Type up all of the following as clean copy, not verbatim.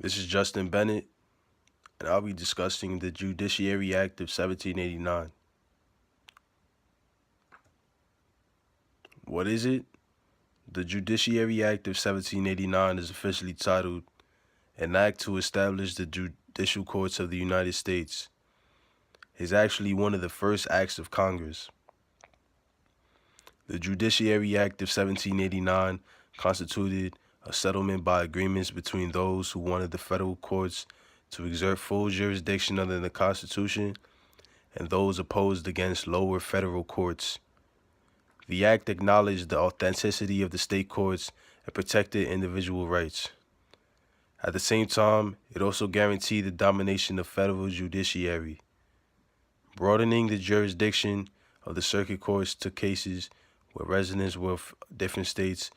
This is Justin Bennett, and I'll be discussing the Judiciary Act of 1789. What is it? The Judiciary Act of 1789 is officially titled An Act to Establish the Judicial Courts of the United States. It is actually one of the first acts of Congress. The Judiciary Act of 1789 constituted a settlement by agreements between those who wanted the federal courts to exert full jurisdiction under the Constitution and those opposed against lower federal courts. The act acknowledged the authenticity of the state courts and protected individual rights. At the same time, it also guaranteed the domination of federal judiciary. Broadening the jurisdiction of the circuit courts to cases where residents were of different states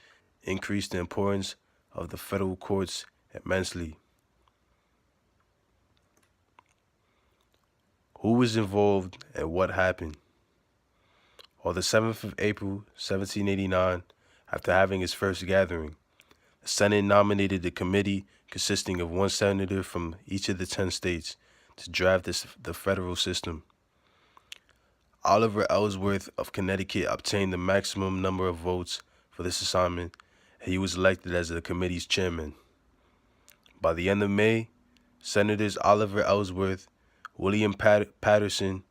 increased the importance of the federal courts immensely. Who was involved and what happened? On the 7th of April, 1789, after having its first gathering, the Senate nominated a committee consisting of one senator from each of the 10 states to draft the federal system. Oliver Ellsworth of Connecticut obtained the maximum number of votes for this assignment, and he was elected as the committee's chairman. By the end of May, Senators Oliver Ellsworth, William Patterson,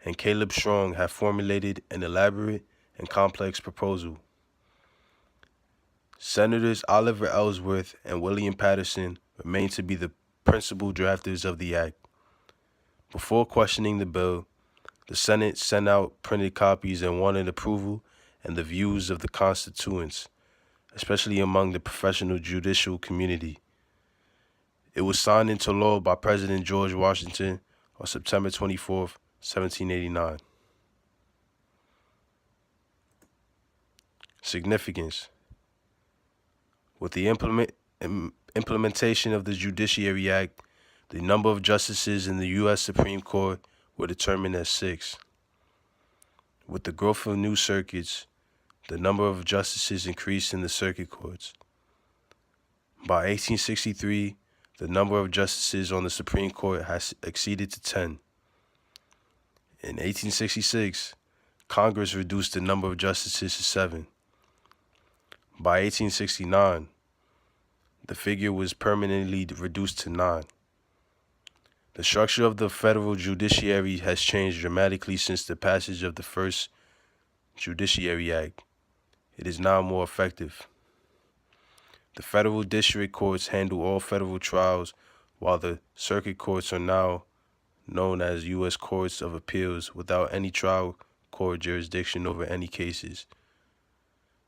and Caleb Strong had formulated an elaborate and complex proposal. Senators Oliver Ellsworth and William Patterson remained to be the principal drafters of the act. Before questioning the bill, the Senate sent out printed copies and wanted approval and the views of the constituents, especially among the professional judicial community. It was signed into law by President George Washington on September 24th, 1789. Significance. With the implementation of the Judiciary Act, the number of justices in the U.S. Supreme Court were determined as 6. With the growth of new circuits, the number of justices increased in the circuit courts. By 1863, the number of justices on the Supreme Court has exceeded to 10. In 1866, Congress reduced the number of justices to 7. By 1869, the figure was permanently reduced to 9. The structure of the federal judiciary has changed dramatically since the passage of the first Judiciary Act. It is now more effective. The federal district courts handle all federal trials, while the circuit courts are now known as U.S. Courts of Appeals without any trial court jurisdiction over any cases.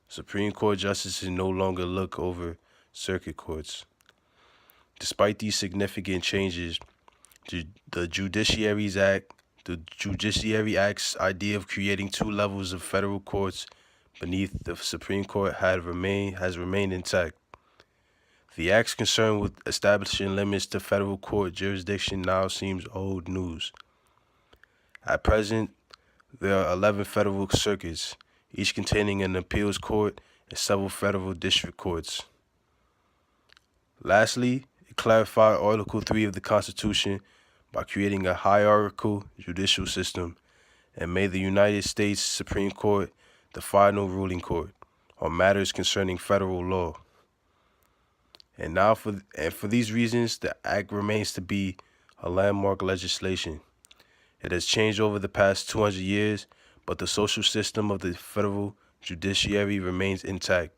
Supreme Court justices no longer look over circuit courts. Despite these significant changes, the Judiciary Act's idea of creating 2 levels of federal courts beneath the Supreme Court has remained intact. The Act's concern with establishing limits to federal court jurisdiction now seems old news. At present, there are 11 federal circuits, each containing an appeals court and several federal district courts. Lastly, it clarified Article 3 of the Constitution by creating a hierarchical judicial system and made the United States Supreme Court the final ruling court on matters concerning federal law. And for these reasons, the Act remains to be a landmark legislation. It has changed over the past 200 years, but the social system of the federal judiciary remains intact.